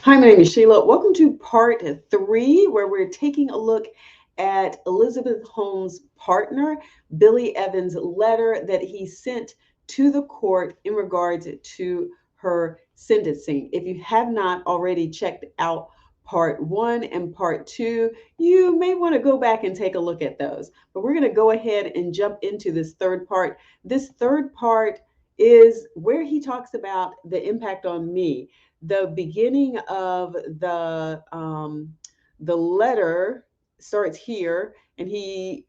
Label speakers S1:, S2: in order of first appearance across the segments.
S1: Hi, my name is Sheila. Welcome to part three, where we're taking a look at Elizabeth Holmes' partner, Billy Evans' letter that he sent to the court in regards to her sentencing. If you have not already checked out part one and part two, you may want to go back and take a look at those. But we're going to go ahead and jump into this third part. This third part is where he talks about the impact on me. The beginning of the letter starts here, and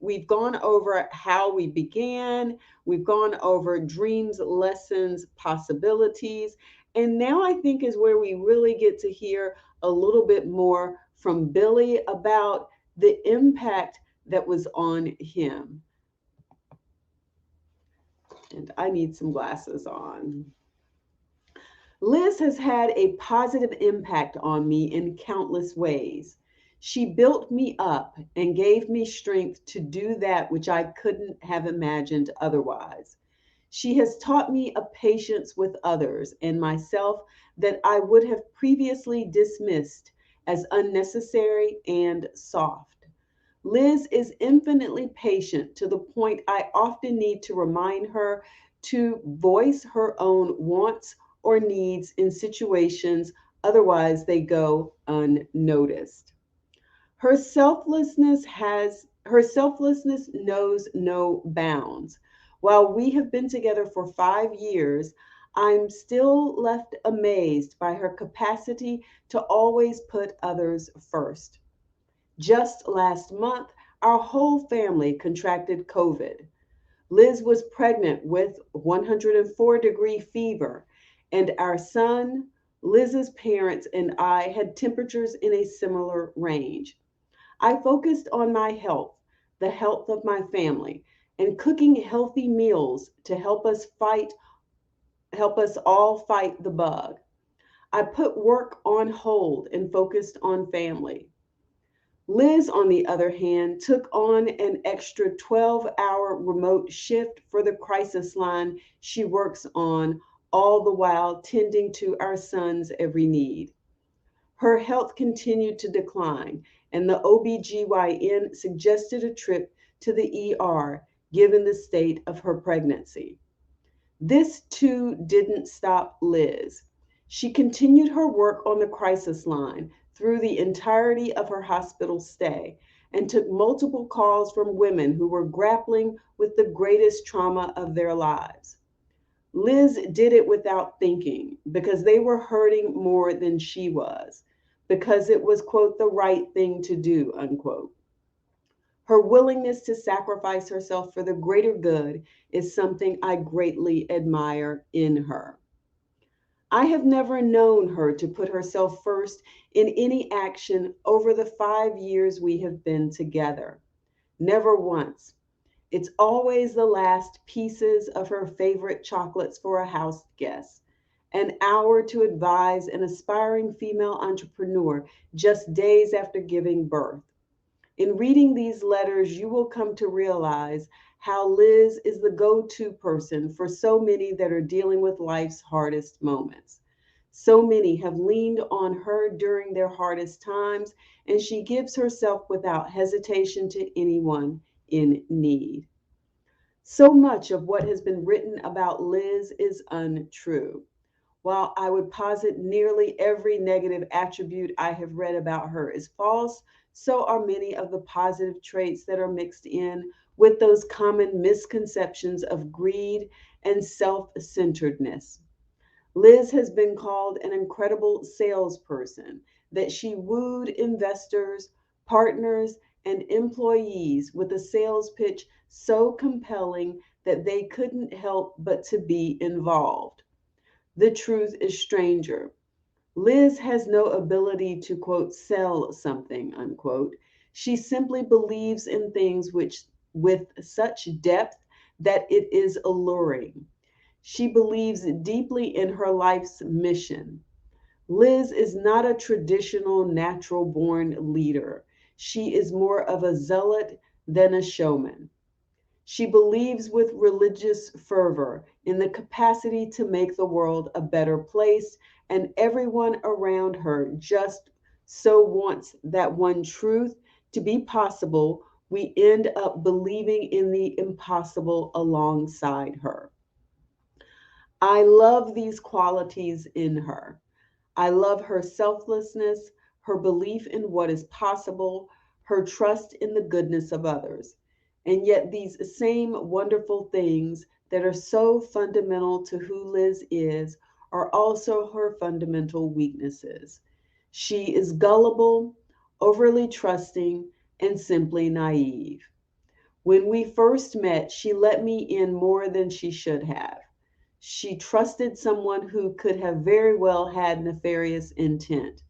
S1: we've gone over how we began. We've gone over dreams, lessons, possibilities, and now I think is where we really get to hear a little bit more from Billy about the impact that was on him. And I need some glasses on. Liz has had a positive impact on me in countless ways. She built me up and gave me strength to do that which I couldn't have imagined otherwise. She has taught me a patience with others and myself that I would have previously dismissed as unnecessary and soft. Liz is infinitely patient to the point I often need to remind her to voice her own wants or needs in situations, otherwise, they go unnoticed. Her selflessness knows no bounds. While we have been together for 5 years, I'm still left amazed by her capacity to always put others first. Just last month, our whole family contracted COVID. Liz was pregnant with 104-degree fever, and our son, Liz's parents, and I had temperatures in a similar range. I focused on my health, the health of my family, and cooking healthy meals to help us all fight the bug. I put work on hold and focused on family. Liz, on the other hand, took on an extra 12-hour remote shift for the crisis line she works on, all the while tending to our son's every need. Her health continued to decline, and the OBGYN suggested a trip to the ER given the state of her pregnancy. This too didn't stop Liz. She continued her work on the crisis line through the entirety of her hospital stay and took multiple calls from women who were grappling with the greatest trauma of their lives. Liz did it without thinking because they were hurting more than she was, because it was, quote, the right thing to do, unquote. Her willingness to sacrifice herself for the greater good is something I greatly admire in her. I have never known her to put herself first in any action over the 5 years we have been together. Never once. It's always the last pieces of her favorite chocolates for a house guest, an hour to advise an aspiring female entrepreneur just days after giving birth. In reading these letters, you will come to realize how Liz is the go to person for so many that are dealing with life's hardest moments. So many have leaned on her during their hardest times, and she gives herself without hesitation to anyone in need. So much of what has been written about Liz is untrue. While I would posit nearly every negative attribute I have read about her is false, so are many of the positive traits that are mixed in with those common misconceptions of greed and self centeredness. Liz has been called an incredible salesperson, that she wooed investors, partners, and employees with a sales pitch so compelling that they couldn't help but to be involved. The truth is stranger. Liz has no ability to, quote, sell something, unquote. She simply believes in things which with such depth that it is alluring. She believes deeply in her life's mission. Liz is not a traditional natural born leader. She is more of a zealot than a showman. She believes with religious fervor in the capacity to make the world a better place and everyone around her just so wants that one truth to be possible, we end up believing in the impossible alongside her. I love these qualities in her. I love her selflessness, her belief in what is possible, her trust in the goodness of others. And yet, these same wonderful things that are so fundamental to who Liz is are also her fundamental weaknesses. She is gullible, overly trusting, and simply naive. When we first met, she let me in more than she should have. She trusted someone who could have very well had nefarious intent.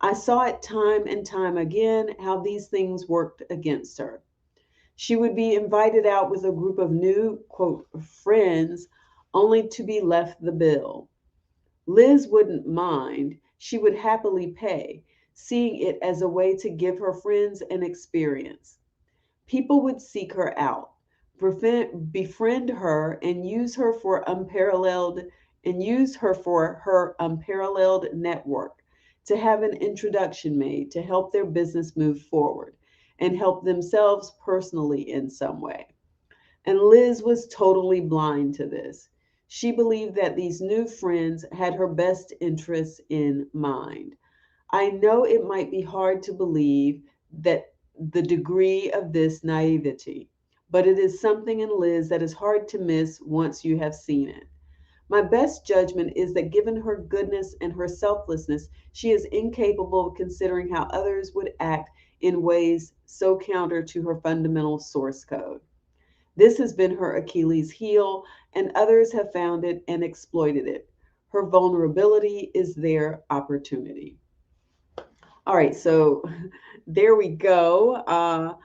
S1: I saw it time and time again how these things worked against her. She would be invited out with a group of new, quote, friends, only to be left the bill. Liz wouldn't mind. She would happily pay, seeing it as a way to give her friends an experience. People would seek her out, befriend her, and use her for her unparalleled network to have an introduction made to help their business move forward and help themselves personally in some way. And Liz was totally blind to this. She believed that these new friends had her best interests in mind. I know it might be hard to believe that the degree of this naivety, but it is something in Liz that is hard to miss once you have seen it. My best judgment is that given her goodness and her selflessness, she is incapable of considering how others would act in ways so counter to her fundamental source code. This has been her Achilles heel, and others have found it and exploited it. Her vulnerability is their opportunity. All right, so there we go.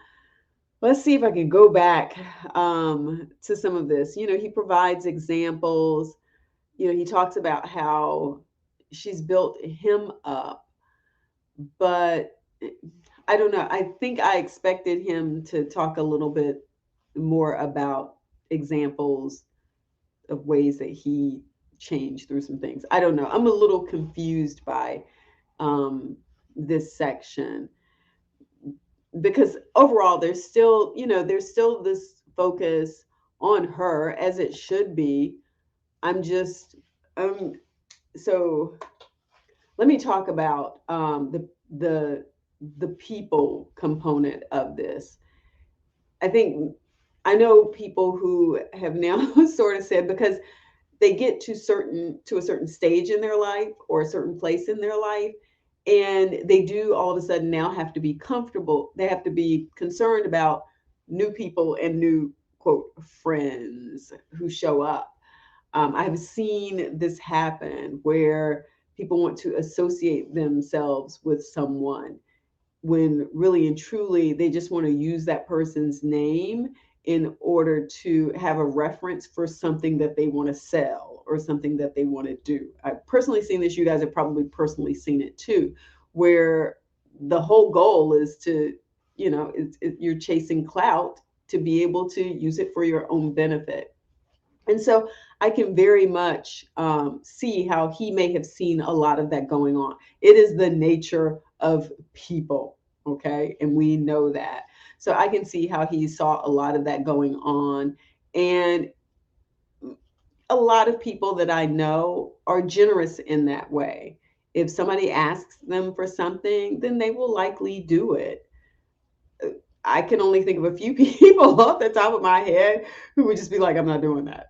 S1: Let's see if I can go back to some of this. He provides examples. He talks about how she's built him up, but I don't know. I think I expected him to talk a little bit more about examples of ways that he changed through some things. I don't know. I'm a little confused by this section because overall there's still this focus on her as it should be. I'm just so let me talk about the people component of this. I think I know people who have now sort of said, because they get to a certain stage in their life or a certain place in their life, and they do all of a sudden now have to be comfortable. They have to be concerned about new people and new, quote, friends who show up. I have seen this happen where people want to associate themselves with someone when really and truly they just want to use that person's name in order to have a reference for something that they want to sell or something that they want to do. I've personally seen this. You guys have probably personally seen it too, where the whole goal is to, you're chasing clout to be able to use it for your own benefit. And so I can very much see how he may have seen a lot of that going on. It is the nature of people, okay? And we know that. So I can see how he saw a lot of that going on. And a lot of people that I know are generous in that way. If somebody asks them for something, then they will likely do it. I can only think of a few people off the top of my head who would just be like, I'm not doing that.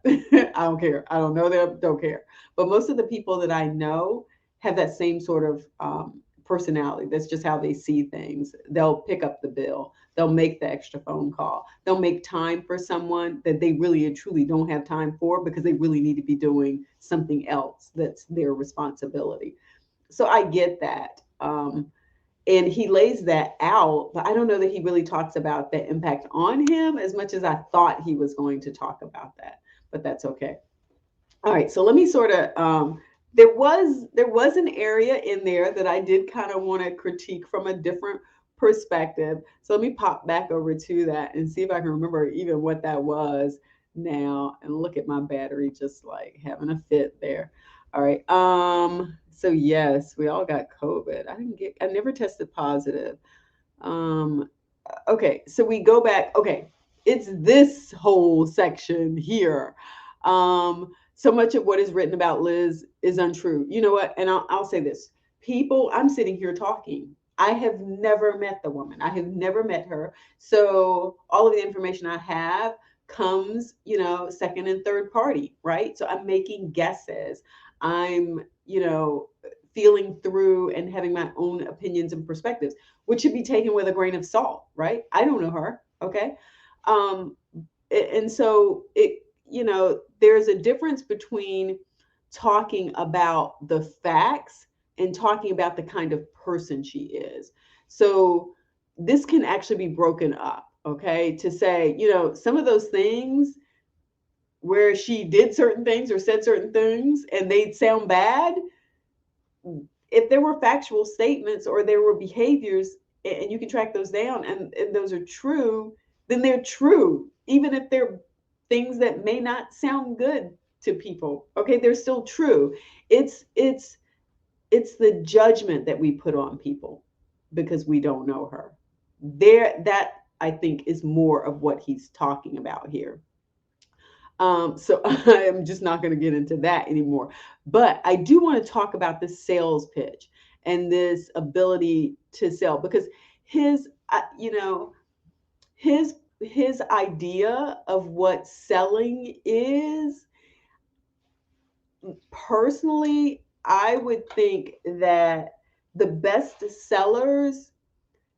S1: I don't care. I don't know them, don't care. But most of the people that I know have that same sort of personality. That's just how they see things. They'll pick up the bill. They'll make the extra phone call. They'll make time for someone that they really and truly don't have time for because they really need to be doing something else that's their responsibility. So I get that. And he lays that out, but I don't know that he really talks about the impact on him as much as I thought he was going to talk about that, but that's okay. All right, so let me sort of, there was an area in there that I did kind of want to critique from a different perspective. So let me pop back over to that and see if I can remember even what that was now, and look at my battery just like having a fit there. All right. So yes, we all got COVID. I never tested positive. Um, okay, so we go back. Okay, it's this whole section here. So much of what is written about Liz is untrue. You know what? And I'll say this. People, I'm sitting here talking. I have never met the woman. I have never met her. So all of the information I have comes, second and third party, right? So I'm making guesses. I'm, feeling through and having my own opinions and perspectives, which should be taken with a grain of salt, right? I don't know her, okay? Um, and so there's a difference between talking about the facts and talking about the kind of person she is. So this can actually be broken up, okay? To say, some of those things where she did certain things or said certain things and they'd sound bad, if there were factual statements or there were behaviors and you can track those down and those are true, then they're true, even if they're things that may not sound good to people. Okay, they're still true. It's the judgment that we put on people because we don't know her. That I think is more of what he's talking about here. So I am just not going to get into that anymore. But I do want to talk about this sales pitch and this ability to sell because his, his idea of what selling is, personally, I would think that the best sellers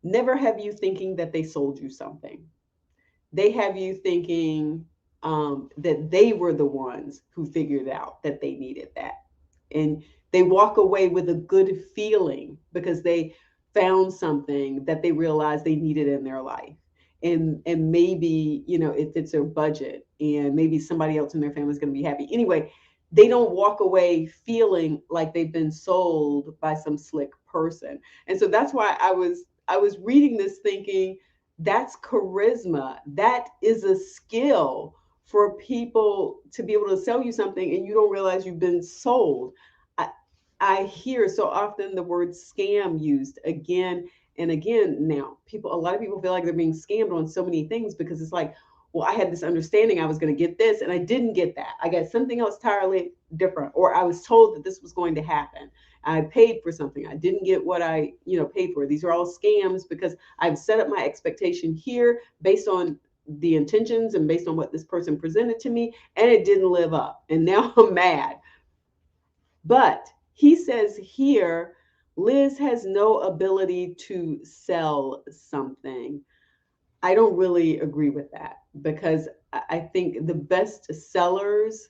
S1: never have you thinking that they sold you something. They have you thinking that they were the ones who figured out that they needed that. And they walk away with a good feeling because they found something that they realized they needed in their life. And maybe, it fits their budget and maybe somebody else in their family is going to be happy. Anyway, they don't walk away feeling like they've been sold by some slick person. And so that's why I was reading this thinking, that's charisma. That is a skill for people to be able to sell you something and you don't realize you've been sold. I, I hear so often the word scam used again and again now. A lot of people feel like they're being scammed on so many things because it's like, well, I had this understanding I was going to get this and I didn't get that. I got something else entirely different, or I was told that this was going to happen. I paid for something. I didn't get what I, paid for. These are all scams because I've set up my expectation here based on the intentions and based on what this person presented to me, and it didn't live up. And now I'm mad. But he says here, Liz has no ability to sell something. I don't really agree with that because I think the best sellers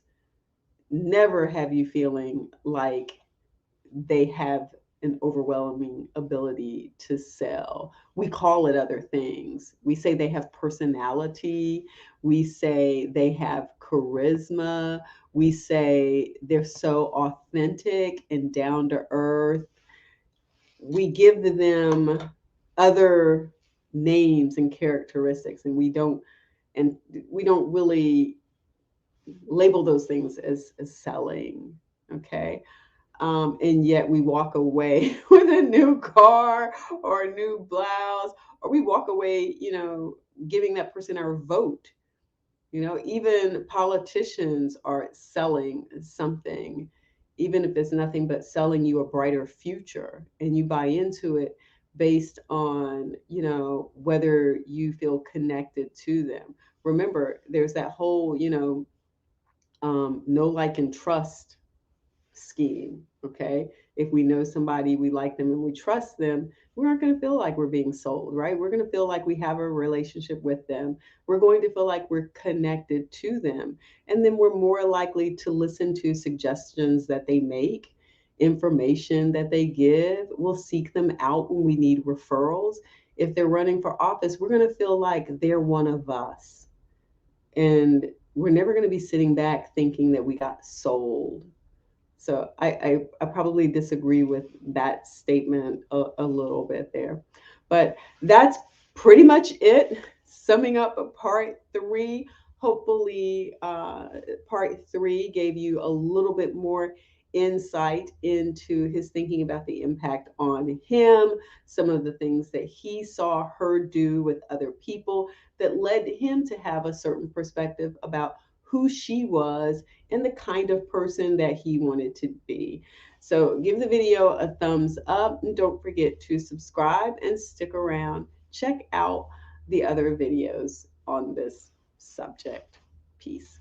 S1: never have you feeling like they have an overwhelming ability to sell. We call it other things. We say they have personality. We say they have charisma. We say they're so authentic and down to earth. We give them other names and characteristics, and we don't really label those things as selling. Okay. And yet we walk away with a new car or a new blouse, or we walk away, giving that person our vote. Even politicians are selling something, even if it's nothing but selling you a brighter future, and you buy into it based on, whether you feel connected to them. Remember, there's that whole, know, like, and trust scheme. Okay. If we know somebody, we like them, and we trust them, we aren't going to feel like we're being sold, right? We're going to feel like we have a relationship with them. We're going to feel like we're connected to them. And then we're more likely to listen to suggestions that they make, information that they give. We'll seek them out when we need referrals. If they're running for office, we're going to feel like they're one of us. And we're never going to be sitting back thinking that we got sold. So I probably disagree with that statement a little bit there. But that's pretty much it. Summing up part three, hopefully part three gave you a little bit more insight into his thinking about the impact on him, some of the things that he saw her do with other people that led him to have a certain perspective about who she was and the kind of person that he wanted to be. So give the video a thumbs up and don't forget to subscribe and stick around. Check out the other videos on this subject. Peace.